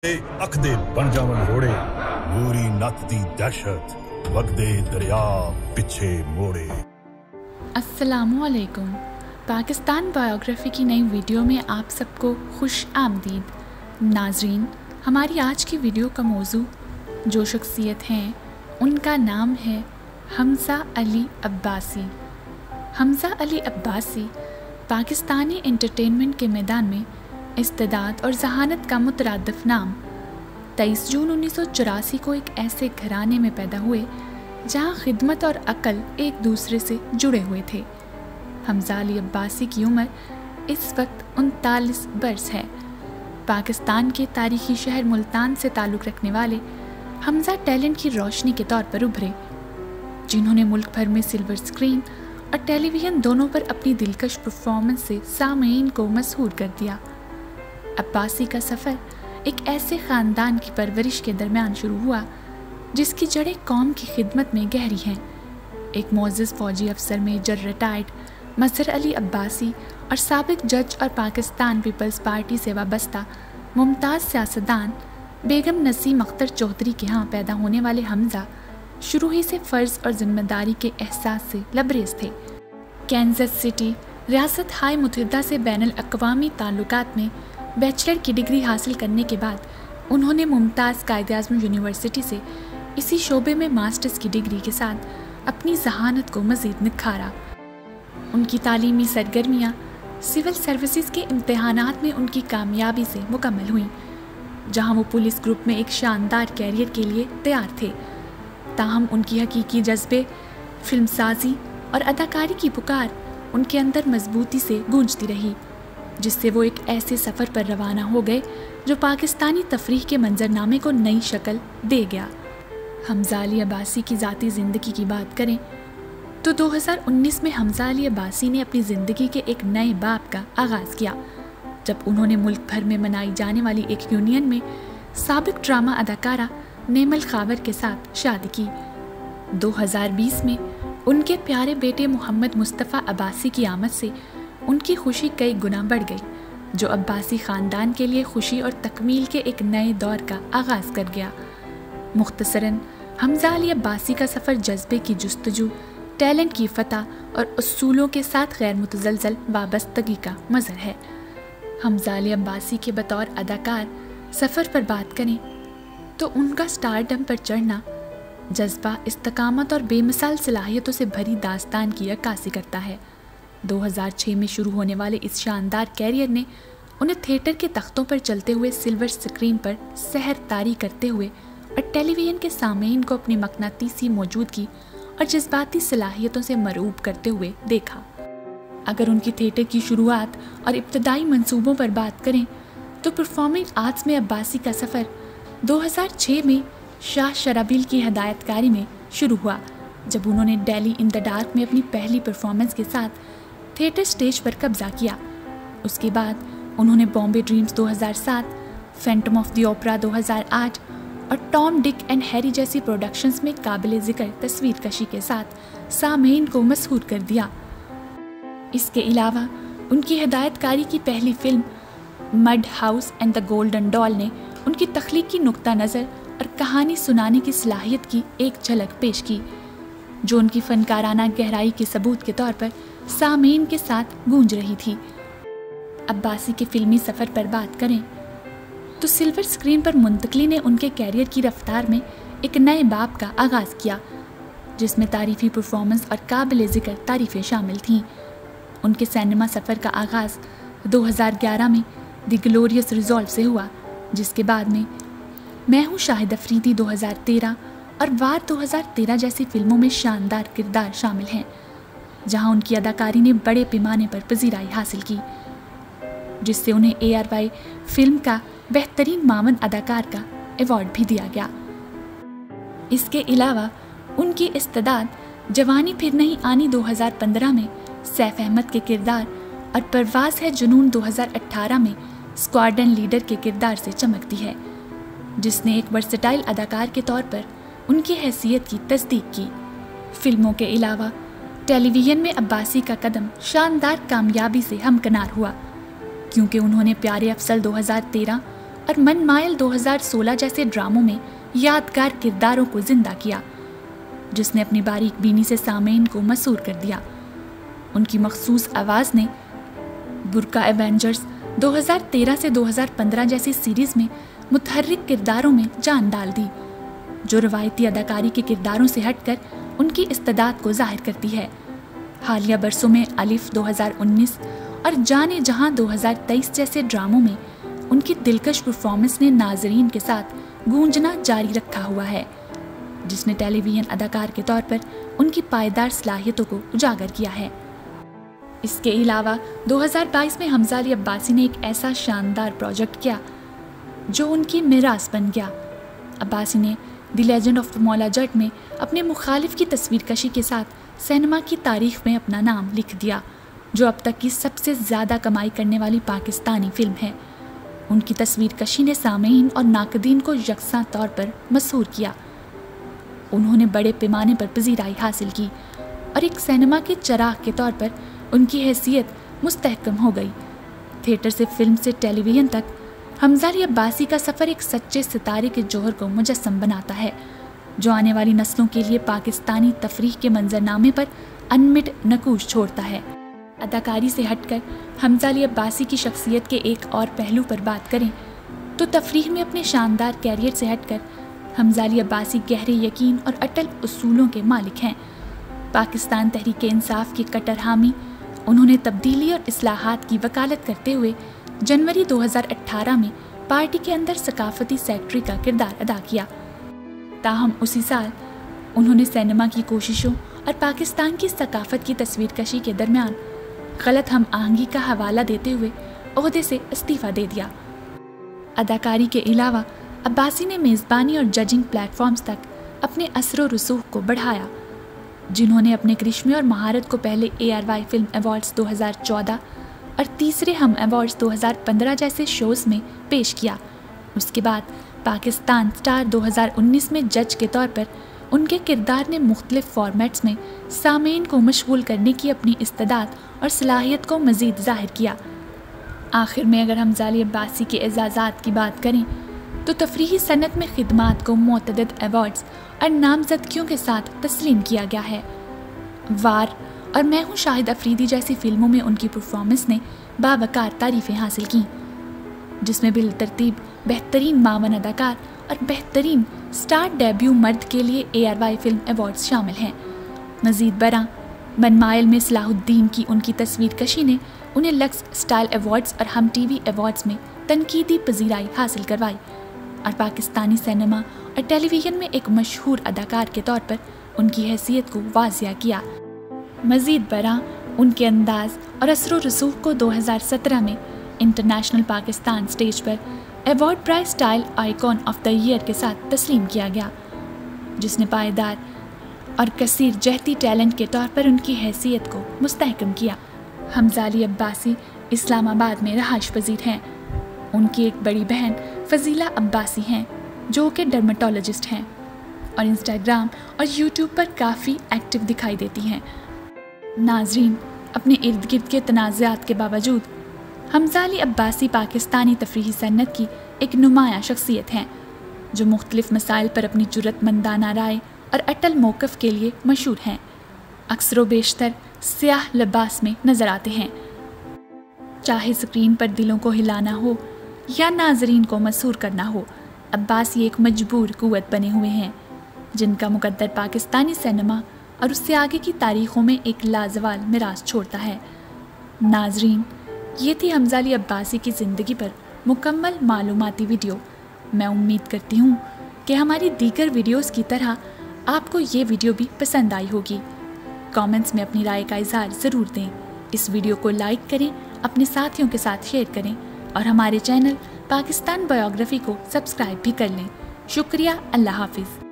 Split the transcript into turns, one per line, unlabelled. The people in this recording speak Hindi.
अख दे बन जावन घोड़े, नूरी नत दी दहशत, वगदे दरिया पिछे मोड़े।
अस्सलामुअलैकुम। पाकिस्तान बायोग्राफी की नई वीडियो में आप सबको खुश आमदीद। नाजरीन, हमारी आज की वीडियो का मौजू जो शख्सियत हैं उनका नाम है हमज़ा अली अब्बासी। हमज़ा अली अब्बासी पाकिस्तानी एंटरटेनमेंट के मैदान में इस्तेदाद और जहानत का मुतरादिफ नाम। 23 जून 1984 को एक ऐसे घराने में पैदा हुए जहां खिदमत और अकल एक दूसरे से जुड़े हुए थे। हमज़ा अली अब्बासी की उम्र इस वक्त 39 बरस है। पाकिस्तान के तारीखी शहर मुल्तान से ताल्लुक़ रखने वाले हमज़ा टैलेंट की रोशनी के तौर पर उभरे, जिन्होंने मुल्क भर में सिल्वर स्क्रीन और टेलीविज़न दोनों पर अपनी दिलकश परफॉर्मेंस से सामीन को मशहूर कर दिया। अब्बासी का सफ़र एक ऐसे ख़ानदान की परवरिश के दरमियान शुरू हुआ जिसकी जड़ें कौम की खिदमत में गहरी हैं। एक मोअज़्ज़ज़ फ़ौजी अफसर मेजर रिटायर्ड मज़हर अली अब्बासी और साबिक़ जज और पाकिस्तान पीपल्स पार्टी से वाबस्ता मुमताज़ सियासतदान बेगम नसीम अख्तर चौधरी के यहाँ पैदा होने वाले हमज़ा शुरू ही से फ़र्ज़ और ज़िम्मेदारी के एहसास से लबरेज़ थे। कैंसस सिटी रियासत हाय मुत्तहिदा से बैनुल अक़वामी ताल्लुकात में बैचलर की डिग्री हासिल करने के बाद उन्होंने मुमताज़ कायद-ए-आज़म यूनिवर्सिटी से इसी शोबे में मास्टर्स की डिग्री के साथ अपनी जहानत को मज़ीद निखारा। उनकी तालीमी सरगर्मियाँ सिविल सर्विसेज के इम्तिहानात में उनकी कामयाबी से मुकम्मल हुईं, जहाँ वो पुलिस ग्रुप में एक शानदार कैरियर के लिए तैयार थे। ताहम उनकी हकीकी जज्बे, फिल्मसाजी और अदाकारी की पुकार उनके अंदर मजबूती से गूंजती रही, जिससे वो एक ऐसे सफ़र पर रवाना हो गए जो पाकिस्तानी तफरीह के मंजरनामे को नई शक्ल दे गया। हमज़ा अली अब्बासी की ज़ाती ज़िंदगी की बात करें तो 2019 में हमज़ा अली अब्बासी ने अपनी ज़िंदगी के एक नए बाब का आगाज़ किया, जब उन्होंने मुल्क भर में मनाई जाने वाली एक यूनियन में साबिक़ ड्रामा अदाकारा नेमल खावर के साथ शादी की। 2020 में उनके प्यारे बेटे मोहम्मद मुस्तफ़ा अब्बासी की आमद से उनकी खुशी कई गुना बढ़ गई, जो अब्बासी ख़ानदान के लिए खुशी और तकमील के एक नए दौर का आगाज़ कर गया। मुख्तसरन, हमज़ा अली अब्बासी का सफ़र जज्बे की जुस्तजू, टैलेंट की फ़तह और उसूलों के साथ गैर मुतज़लज़ल वाबस्तगी का मज़हर है। हमज़ा अली अब्बासी के बतौर अदाकार सफ़र पर बात करें तो उनका स्टारडम पर चढ़ना जज्बा, इस्तकामत और बेमिसाल सलाहियतों से भरी दास्तान की अक्कासी करता है। 2006 में शुरू होने वाले इस शानदार कैरियर ने उन्हें थिएटर के तख्तों पर चलते हुए सिल्वर स्क्रीन पर सहर तारी करते हुए और टेलीविज़न के सामीन को अपनी मकनातीसी मौजूदगी और जज्बाती सलाहियतों से मरूब करते हुए देखा। अगर उनकी थिएटर की शुरुआत और इब्तदाई मंसूबों पर बात करें तो परफॉर्मिंग आर्ट्स में अब्बासी का सफ़र 2006 में शाह शराबिल की हदायतकारी में शुरू हुआ, जब उन्होंने डेली इन द डार्क में अपनी पहली परफॉर्मेंस के साथ थिएटर स्टेज पर कब्जा किया। उसके बाद उन्होंने Bombay dreams 2007, Phantom of the opera 2008 और टॉम, डिक एंड हैरी जैसी प्रोडक्शंस में काबिल ज़िक्र तस्वीर कशी के साथ सामीन को मशहूर कर दिया। इसके अलावा उनकी हिदायतकारी की पहली film mud house and the golden doll ने उनकी तख्लीकी नुक्ता नज़र और कहानी सुनाने की सलाहियत की एक झलक पेश की, जो उनकी फ़नकाराना गहराई के सबूत के तौर पर सामीन के साथ गूंज रही थी। अब्बासी के फिल्मी सफ़र पर बात करें तो सिल्वर स्क्रीन पर मुंतकली ने उनके कैरियर की रफ्तार में एक नए बाब का आगाज़ किया, जिसमें तारीफ़ी परफॉर्मेंस और काबिल ज़िक्र तारीफ़ें शामिल थीं। उनके सिनेमा सफ़र का आगाज़ 2011 में द ग्लोरियस रिजॉल्व से हुआ, जिसके बाद में मैं हूँ शाहिद अफरीदी 2013 और वार 2013 जैसी फिल्मों में शानदार किरदार शामिल हैं, जहां उनकी अदाकारी ने बड़े पैमाने पर पजीराई हासिल की, जिससे उन्हें ARY फिल्म का बेहतरीन मावन अदाकार का अवार्ड भी दिया गया। इसके अलावा उनकी इस्तेदाद जवानी फिर नहीं आनी 2015 में सैफ अहमद के किरदार और परवाज़ है जुनून 2018 में स्क्वाड्रन लीडर के किरदार से चमकती है, जिसने एक वर्सेटाइल अदाकार के तौर पर उनकी हैसियत की तस्दीक की। फिल्मों के अलावा टेलीविज़न में अब्बासी का कदम शानदार कामयाबी से हमकिनार हुआ, क्योंकि उन्होंने प्यारे अफसल 2013 और मनमायल 2016 जैसे ड्रामों में यादगार किरदारों को जिंदा किया, जिसने अपनी बारीक बीनी से सामीन को मसूर कर दिया। उनकी मखसूस आवाज़ ने बुर्का एवेंजर्स 2013 से 2015 जैसी सीरीज में मुतहर्रिक किरदारों में जान डाल दी, जो रवायती अदाकारी के किरदारों से हटकर उनकी इस्तेदाद को जाहिर करती है। हालिया बरसों में अलिफ 2019 और जाने जहां 2023 जैसे ड्रामों में उनकी दिलकश परफॉर्मेंस ने नाजरीन के साथ गूंजना जारी रखा हुआ है, जिसने टेलीविजन अदाकार के तौर पर उनकी पायदार सलाहियतों को उजागर किया है। इसके अलावा 2022 में हमजा अली अब्बासी ने एक ऐसा शानदार प्रोजेक्ट किया जो उनकी मिरास बन गया। अब्बासी ने the legend of the Maula Jatt में अपने मुखालिफ की तस्वीरकशी के साथ सिनेमा की तारीख में अपना नाम लिख दिया, जो अब तक की सबसे ज़्यादा कमाई करने वाली पाकिस्तानी फिल्म है। उनकी तस्वीरकशी ने सामीन और नाकदीन को यकसा तौर पर मशहूर किया। उन्होंने बड़े पैमाने पर पजीराई हासिल की और एक सिनेमा के चराग के तौर पर उनकी हैसियत मुस्तहकम हो गई। थिएटर से फिल्म से टेलीविज़न तक हमजा अली अब्बासी का सफ़र एक सच्चे सितारे के जौहर को मुजस्सम बनाता है, जो आने वाली नस्लों के लिए पाकिस्तानी तफरीह के मंजरनामे पर अनमिट नकूश छोड़ता है। अदाकारी से हटकर हमजा अली अब्बासी की शख्सियत के एक और पहलू पर बात करें तो तफरीह में अपने शानदार कैरियर से हटकर हमजा अली अब्बासी गहरे यकीन और अटल उसूलों के मालिक हैं। पाकिस्तान तहरीक इंसाफ के कट्टर हामी, उन्होंने तब्दीली और इस्लाहात की वकालत करते हुए जनवरी 2018 में पार्टी के अंदर सकाफती सेक्रेटरी का किरदार अदा किया। ताहम उसी साल उन्होंने सिनेमा की कोशिशों और पाकिस्तान की सकाफत की तस्वीरकशी के दरमियान गलत हम आहंगी का हवाला देते हुए ओहदे से इस्तीफ़ा दे दिया। अदाकारी के अलावा अब्बासी ने मेज़बानी और जजिंग प्लेटफॉर्म्स तक अपने असर और रसूख को बढ़ाया, जिन्होंने अपने करिश्मे और महारत को पहले ARY फिल्म अवार्ड्स 2014 और तीसरे हम अवार्ड्स 2015 जैसे शोज़ में पेश किया। उसके बाद पाकिस्तान स्टार 2019 में जज के तौर पर उनके किरदार ने मुख्तलिफ फॉर्मेट्स में सामीन को मशगूल करने की अपनी इस्तेदाद और सलाहियत को मज़ीद ज़ाहिर किया। आखिर में अगर हमजा अली अब्बासी के एजाज़ात की बात करें तो तफरीही सनत में खिदमात को मुतअद्दिद अवार्ड्स और नामजदगियों के साथ तस्लीम किया गया है। वार और मैं हूँ शाहिद अफरीदी जैसी फिल्मों में उनकी परफॉर्मेंस ने बावकार तारीफ़ें हासिल की, जिसमें बिलतरतीब बेहतरीन मावन अदाकार और बेहतरीन स्टार डेब्यू मर्द के लिए ARY फिल्म अवार्ड्स शामिल हैं। मज़ीद बरा मनमायल में सलाहुद्दीन की उनकी तस्वीरकशी ने उन्हें लक्स स्टाइल अवार्ड्स और हम TV अवार्ड्स में तनकीदी पजीराई हासिल करवाई और पाकिस्तानी सिनेमा और टेलीविज़न में एक मशहूर अदाकार के तौर पर उनकी हैसियत को वाज़िया किया। मज़ीद बरा उनके अंदाज और असर और रसूख को 2017 में इंटरनेशनल पाकिस्तान स्टेज पर award prize style icon of the year के साथ तस्लीम किया गया, जिसने पायदार और कसीर जहती टैलेंट के तौर पर उनकी हैसियत को मुस्तहकम किया। हमजा अली अब्बासी इस्लामाबाद में रहाइश पजीर हैं। उनकी एक बड़ी बहन फजीला अब्बासी हैं, जो कि डर्मेटोलॉजिस्ट हैं और इंस्टाग्राम और यूट्यूब पर काफ़ी एक्टिव दिखाई देती हैं। नाजरीन, अपने इर्द गिर्द के तनाज़ात के बावजूद हमजा अली अब्बासी पाकिस्तानी तफरीही सन्नत की एक नुमाया शख्सियत हैं, जो मुख्तलिफ मसाइल पर अपनी जुर्रतमंदाना राय और अटल मौक़िफ़ के लिए मशहूर हैं। अक्सर बेशतर स्याह लिबास में नज़र आते हैं। चाहे स्क्रीन पर दिलों को हिलाना हो या नाजरीन को मसूर करना हो, अब्बासी एक मजबूर कुव्वत बने हुए हैं, जिनका मुकद्दर पाकिस्तानी सिनेमा और उससे आगे की तारीख़ों में एक लाजवाल मिरास छोड़ता है। नाजरीन, ये थी हमजा अली अब्बासी की ज़िंदगी पर मुकम्मल मालूमाती वीडियो। मैं उम्मीद करती हूँ कि हमारी दीगर वीडियोस की तरह आपको ये वीडियो भी पसंद आई होगी। कमेंट्स में अपनी राय का इजहार ज़रूर दें। इस वीडियो को लाइक करें, अपने साथियों के साथ शेयर करें और हमारे चैनल पाकिस्तान बायोग्राफी को सब्सक्राइब भी कर लें। शुक्रिया। अल्लाह हाफिज़।